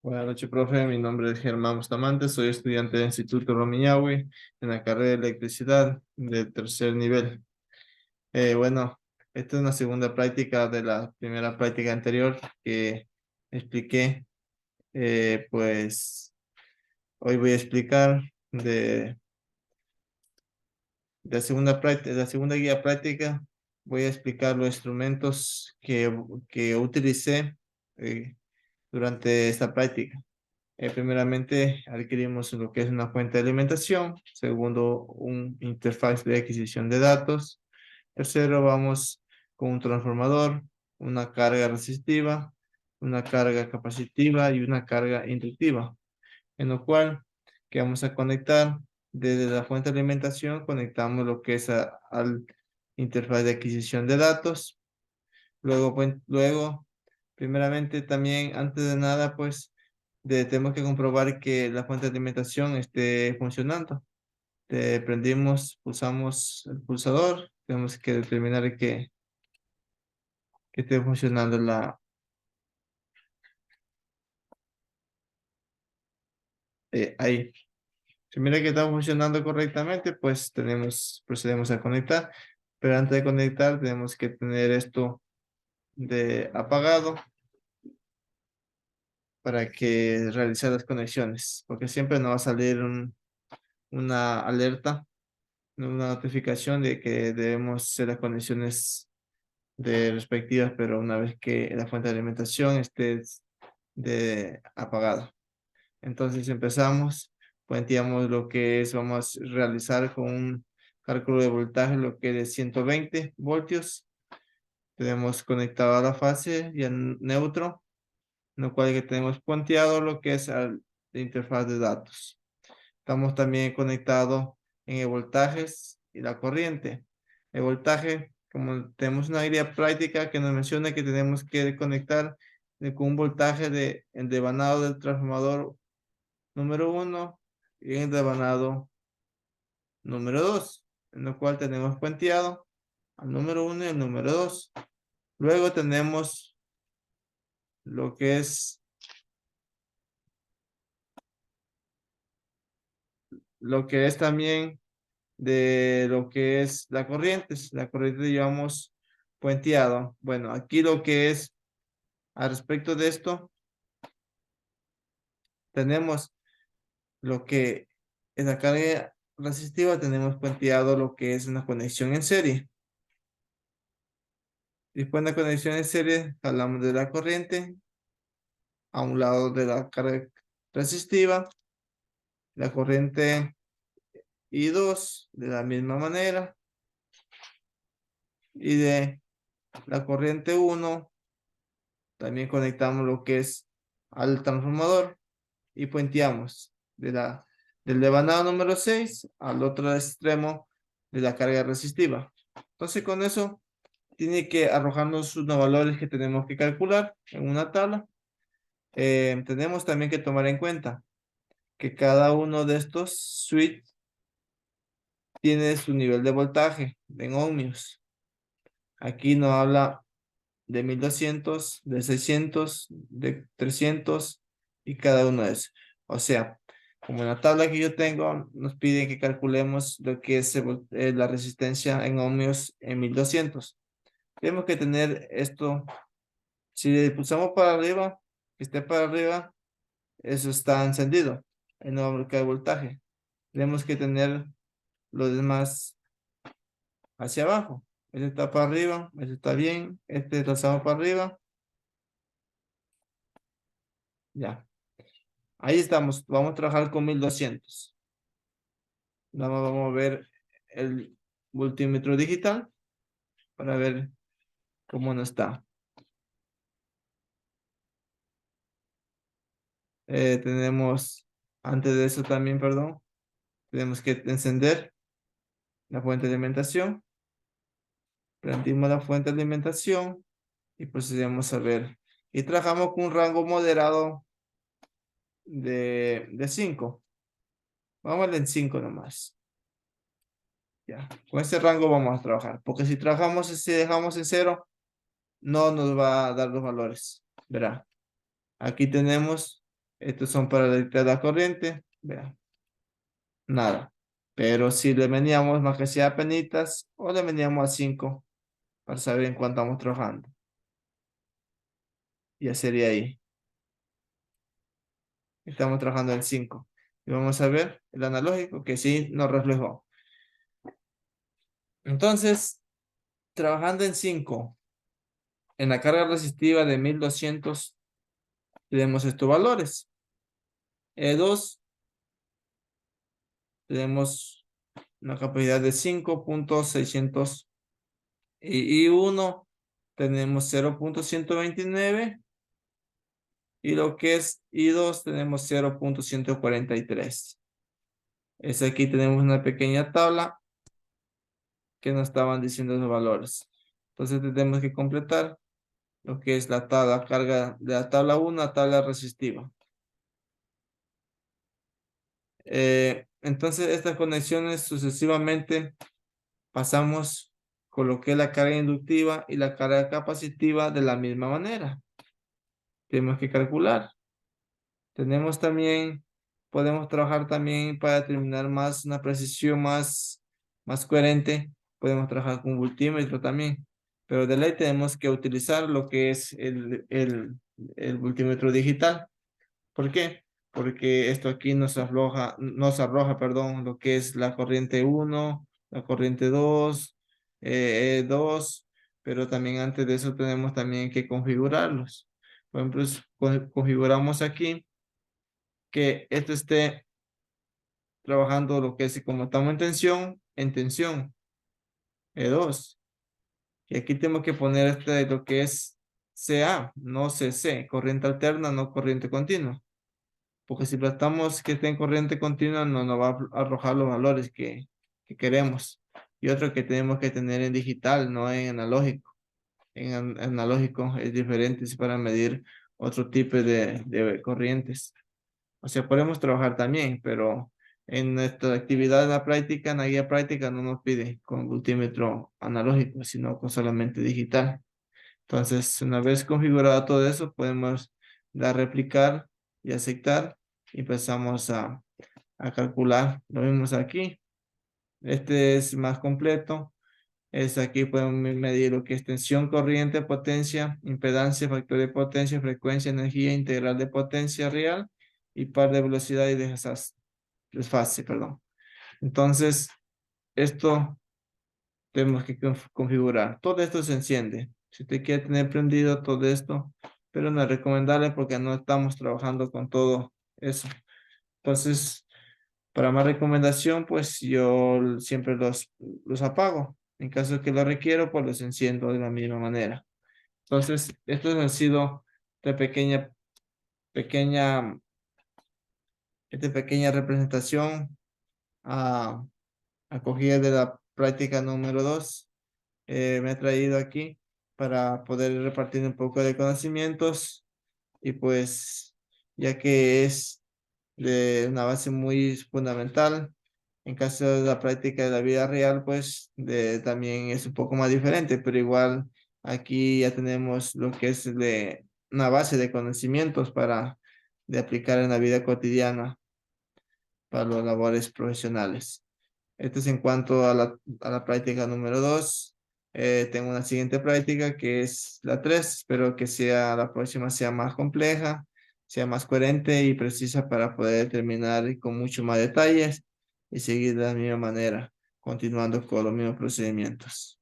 Buenas noches, profe. Mi nombre es Germán Bustamante. Soy estudiante del Instituto Romiñahui en la carrera de electricidad de tercer nivel. Bueno, esta es una segunda práctica de la primera práctica anterior que expliqué. Pues hoy voy a explicar de la segunda guía práctica. Voy a explicar los instrumentos que utilicé eh, durante esta práctica. Primeramente, adquirimos lo que es una fuente de alimentación. Segundo, un interfaz de adquisición de datos. Tercero, vamos con un transformador, una carga resistiva, una carga capacitiva y una carga inductiva, en lo cual que vamos a conectar desde la fuente de alimentación, conectamos lo que es al interfaz de adquisición de datos. Luego, primeramente también, antes de nada, pues tenemos que comprobar que la fuente de alimentación esté funcionando. Prendimos, pulsamos el pulsador, tenemos que determinar que esté funcionando ahí. Si mira que está funcionando correctamente, pues procedemos a conectar. Pero antes de conectar, tenemos que tener esto de apagado para que realizar las conexiones, porque siempre nos va a salir una alerta, una notificación de que debemos hacer las conexiones de respectivas, pero una vez que la fuente de alimentación esté apagada. Entonces empezamos, planteamos lo que es, vamos a realizar con un cálculo de voltaje, lo que es de 120 voltios. Tenemos conectado a la fase y en neutro, en lo cual que tenemos planteado lo que es la interfaz de datos. Estamos también conectados en el voltajes y la corriente. El voltaje, como tenemos una guía práctica que nos menciona que tenemos que conectar con un voltaje el devanado del transformador número 1 y el devanado número 2, en lo cual tenemos puenteado al número 1 y el número 2. Luego tenemos lo que es también de lo que es la corriente llevamos puenteado. Bueno, aquí lo que es al respecto de esto, tenemos lo que en la carga resistiva tenemos puenteado lo que es una conexión en serie. Después de la conexión en serie, hablamos de la corriente a un lado de la carga resistiva, la corriente I2 de la misma manera, y de la corriente 1 también conectamos lo que es al transformador y puenteamos del devanado número 6 al otro extremo de la carga resistiva. Entonces con eso tiene que arrojarnos unos valores que tenemos que calcular en una tabla. Tenemos también que tomar en cuenta que cada uno de estos switches tiene su nivel de voltaje en ohmios. Aquí nos habla de 1200, de 600, de 300 y cada uno de esos. O sea, como en la tabla que yo tengo, nos piden que calculemos lo que es la resistencia en ohmios en 1200. Tenemos que tener esto, si le pulsamos para arriba, que esté para arriba, eso está encendido, el no va a voltaje. Tenemos que tener los demás hacia abajo. Este está para arriba, este está bien, este lo hacemos para arriba, ya. Ahí estamos, vamos a trabajar con 1200. Vamos a ver el multímetro digital para ver cómo nos está. Tenemos, antes de eso también, perdón, tenemos que encender la fuente de alimentación. Prendimos la fuente de alimentación y procedemos a ver. Y trabajamos con un rango moderado de 5. Vamos en 5 nomás. Ya, con este rango vamos a trabajar. Porque si trabajamos, si dejamos en 0, no nos va a dar los valores. Verá, aquí tenemos Estos son para la la corriente. Vean, nada. Pero si le veníamos más que sea a penitas o le veníamos a 5 para saber en cuánto estamos trabajando. Ya sería ahí. Estamos trabajando en 5. Y vamos a ver el analógico que sí nos reflejó. Entonces, trabajando en 5, en la carga resistiva de 1200, tenemos estos valores. E2, tenemos una capacidad de 5.600 y I1 tenemos 0.129 y lo que es I2 tenemos 0.143. Es aquí tenemos una pequeña tabla que nos estaban diciendo los valores. Entonces tenemos que completar lo que es la tabla carga de la tabla 1 a tabla resistiva. Entonces estas conexiones sucesivamente pasamos con lo que es la carga inductiva y la carga capacitiva de la misma manera. Tenemos que calcular. Tenemos también, podemos trabajar también para determinar más una precisión más coherente. Podemos trabajar con multímetro también. Pero de ley tenemos que utilizar lo que es el multímetro digital. ¿Por qué? Porque esto aquí nos arroja, perdón, lo que es la corriente 1, la corriente 2, 2, pero también antes de eso tenemos también que configurarlos. Por ejemplo, configuramos aquí que esto esté trabajando lo que es como estamos en tensión, E2. Y aquí tenemos que poner lo que es CA, no CC, corriente alterna, no corriente continua. Porque si tratamos que esté en corriente continua, no nos va a arrojar los valores que queremos. Y otro que tenemos que tener en digital, no en analógico. En analógico es diferente, es para medir otro tipo de corrientes. O sea, podemos trabajar también, pero en nuestra actividad en la práctica, en la guía práctica, no nos pide con multímetro analógico, sino con solamente digital. Entonces, una vez configurado todo eso, podemos dar replicar y aceptar y empezamos a calcular. Lo vemos aquí. Este es más completo. Es aquí podemos medir lo que es tensión, corriente, potencia, impedancia, factor de potencia, frecuencia, energía, integral de potencia real y par de velocidad y desfase, perdón. Entonces, esto tenemos que configurar. Todo esto se enciende. Si usted quiere tener prendido todo esto, pero no es recomendable porque no estamos trabajando con todo eso. Entonces, para más recomendación, pues yo siempre los apago. En caso que lo requiero, pues los enciendo de la misma manera. Entonces, esto ha sido de pequeña, esta pequeña representación a acogida de la práctica número 2. Me he traído aquí para poder repartir un poco de conocimientos y pues ya que es de una base muy fundamental, en caso de la práctica de la vida real, pues también es un poco más diferente, pero igual aquí ya tenemos lo que es una base de conocimientos de aplicar en la vida cotidiana para las labores profesionales. Esto es en cuanto a la práctica número 2. Tengo una siguiente práctica que es la 3. Espero que la próxima sea más compleja, sea más coherente y precisa para poder terminar con mucho más detalles y seguir de la misma manera, continuando con los mismos procedimientos.